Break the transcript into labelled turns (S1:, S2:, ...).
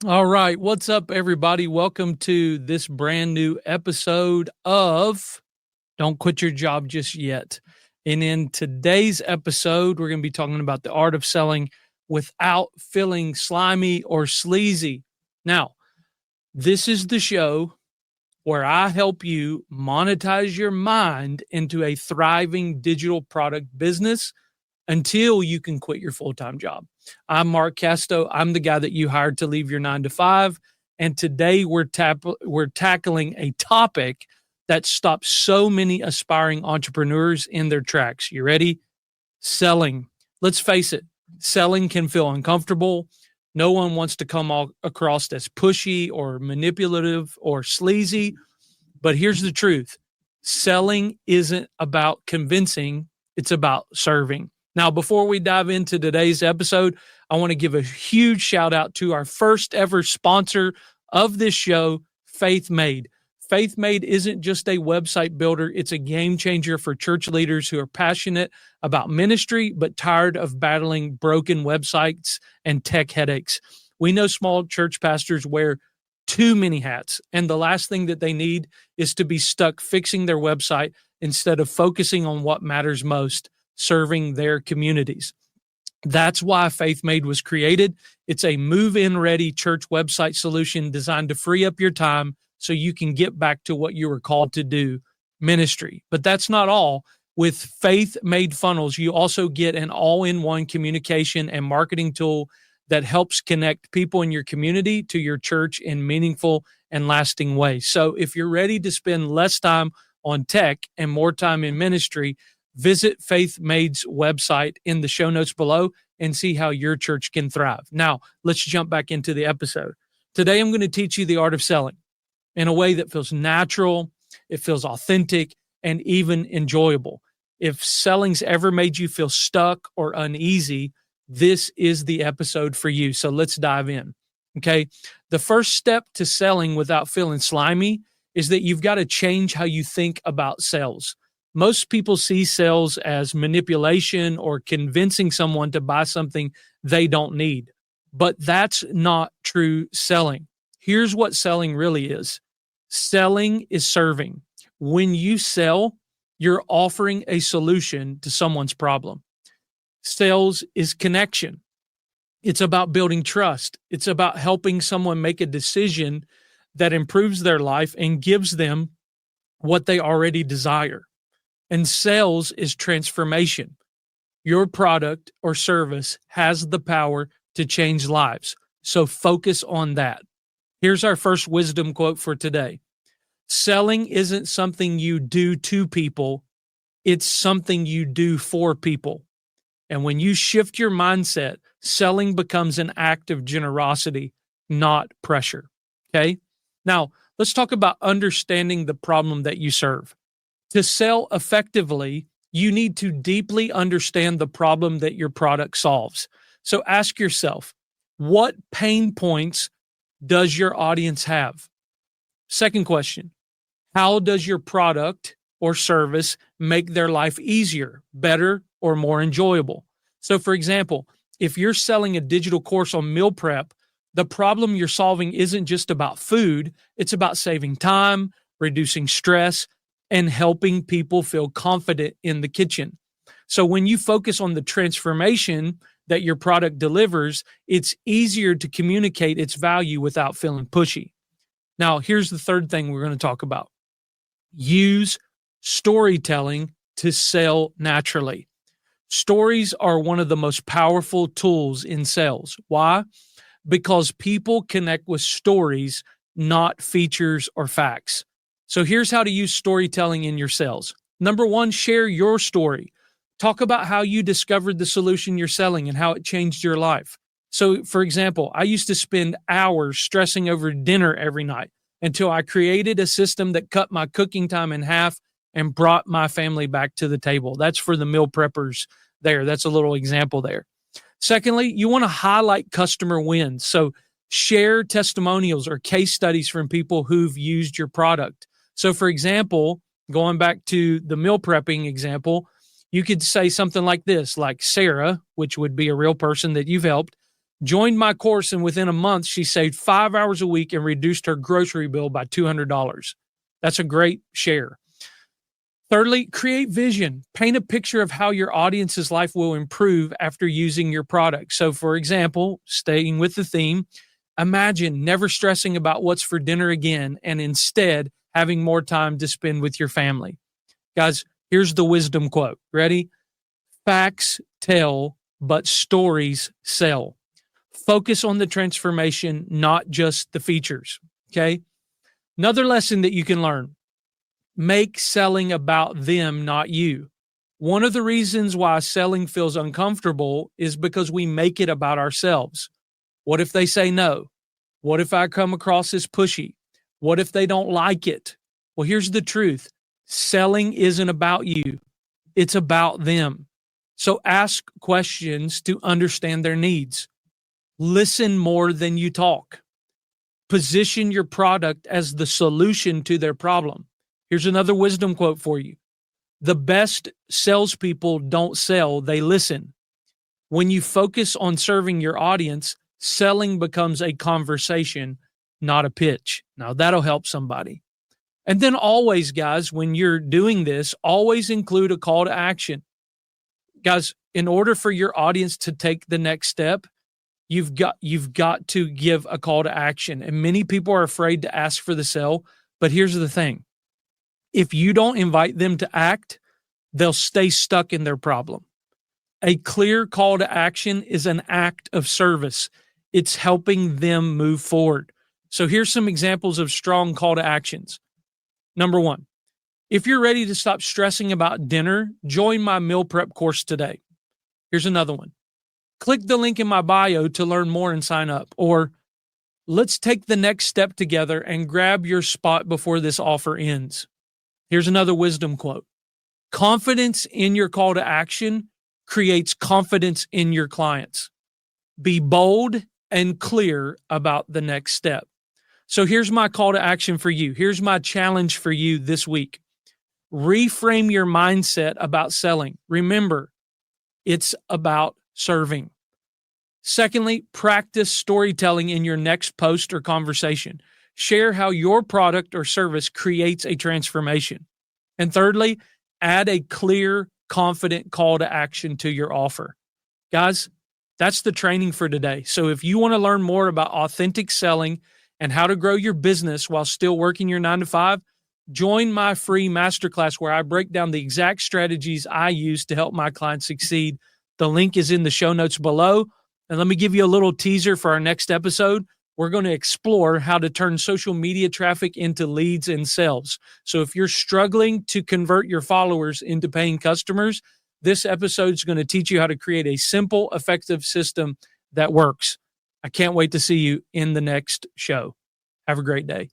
S1: All right. What's up, everybody? Welcome to this brand new episode of Don't Quit Your Job Just Yet. And in today's episode, we're going to be talking about the art of selling without feeling slimy or sleazy. Now, this is the show where I help you monetize your mind into a thriving digital product business until you can quit your full-time job. I'm Mark Casto. I'm the guy that you hired to leave your 9 to 5. And today we're tackling a topic that stops so many aspiring entrepreneurs in their tracks. You ready? Selling. Let's face it, selling can feel uncomfortable. No one wants to come across as pushy or manipulative or sleazy. But here's the truth. Selling isn't about convincing. It's about serving. Now, before we dive into today's episode, I want to give a huge shout out to our first ever sponsor of this show, Faith Made. Faith Made isn't just a website builder. It's a game changer for church leaders who are passionate about ministry, but tired of battling broken websites and tech headaches. We know small church pastors wear too many hats, and the last thing that they need is to be stuck fixing their website instead of focusing on what matters most, serving their communities. That's why Faith Made was created. It's a move-in ready church website solution designed to free up your time so you can get back to what you were called to do, ministry. But that's not all. With Faith Made Funnels, you also get an all-in-one communication and marketing tool that helps connect people in your community to your church in meaningful and lasting ways. So if you're ready to spend less time on tech and more time in ministry, visit Faith Made's website in the show notes below and see how your church can thrive. Now, let's jump back into the episode. Today, I'm going to teach you the art of selling in a way that feels natural, it feels authentic, and even enjoyable. If selling's ever made you feel stuck or uneasy, this is the episode for you. So let's dive in. Okay. The first step to selling without feeling slimy is that you've got to change how you think about sales. Most people see sales as manipulation or convincing someone to buy something they don't need. But that's not true selling. Here's what selling really is. Selling is serving. When you sell, you're offering a solution to someone's problem. Sales is connection. It's about building trust. It's about helping someone make a decision that improves their life and gives them what they already desire. And sales is transformation. Your product or service has the power to change lives. So focus on that. Here's our first wisdom quote for today. Selling isn't something you do to people. It's something you do for people. And when you shift your mindset, selling becomes an act of generosity, not pressure. Okay? Now, let's talk about understanding the problem that you serve. To sell effectively, you need to deeply understand the problem that your product solves. So ask yourself, what pain points does your audience have? Second question, how does your product or service make their life easier, better, or more enjoyable? So for example, if you're selling a digital course on meal prep, the problem you're solving isn't just about food, it's about saving time, reducing stress, and helping people feel confident in the kitchen. So when you focus on the transformation that your product delivers, it's easier to communicate its value without feeling pushy. Now, here's the third thing we're going to talk about. Use storytelling to sell naturally. Stories are one of the most powerful tools in sales. Why? Because people connect with stories, not features or facts. So here's how to use storytelling in your sales. Number one, share your story. Talk about how you discovered the solution you're selling and how it changed your life. So, for example, I used to spend hours stressing over dinner every night until I created a system that cut my cooking time in half and brought my family back to the table. That's for the meal preppers there. That's a little example there. Secondly, you want to highlight customer wins. So share testimonials or case studies from people who've used your product. So for example, going back to the meal prepping example, you could say something like this, like Sarah, which would be a real person that you've helped. Joined my course, and within a month, she saved 5 hours a week and reduced her grocery bill by $200. That's a great share. Thirdly, create vision. Paint a picture of how your audience's life will improve after using your product. So, for example, staying with the theme, imagine never stressing about what's for dinner again and instead having more time to spend with your family. Guys, here's the wisdom quote. Ready? Facts tell, but stories sell. Focus on the transformation, not just the features. Okay. Another lesson that you can learn: make selling about them, not you. One of the reasons why selling feels uncomfortable is because we make it about ourselves. What if they say no? What if I come across as pushy? What if they don't like it? Well, here's the truth. Selling isn't about you. It's about them. So ask questions to understand their needs. Listen more than you talk. Position your product as the solution to their problem. Here's another wisdom quote for you. The best salespeople don't sell, they listen. When you focus on serving your audience, selling becomes a conversation, not a pitch. Now, that'll help somebody. And then always, guys, when you're doing this, always include a call to action. Guys, in order for your audience to take the next step, you've got to give a call to action. And many people are afraid to ask for the sale. But here's the thing. If you don't invite them to act, they'll stay stuck in their problem. A clear call to action is an act of service. It's helping them move forward. So here's some examples of strong call to actions. Number one, if you're ready to stop stressing about dinner, join my meal prep course today. Here's another one. Click the link in my bio to learn more and sign up. Or let's take the next step together and grab your spot before this offer ends. Here's another wisdom quote. Confidence in your call to action creates confidence in your clients. Be bold and clear about the next step. So here's my call to action for you. Here's my challenge for you this week. Reframe your mindset about selling. Remember, it's about serving. Secondly, practice storytelling in your next post or conversation. Share how your product or service creates a transformation. And thirdly, add a clear, confident call to action to your offer. Guys, that's the training for today. So if you want to learn more about authentic selling and how to grow your business while still working your 9 to 5, join my free masterclass where I break down the exact strategies I use to help my clients succeed. The link is in the show notes below. And let me give you a little teaser for our next episode. We're going to explore how to turn social media traffic into leads and sales. So if you're struggling to convert your followers into paying customers, this episode is going to teach you how to create a simple, effective system that works. I can't wait to see you in the next show. Have a great day.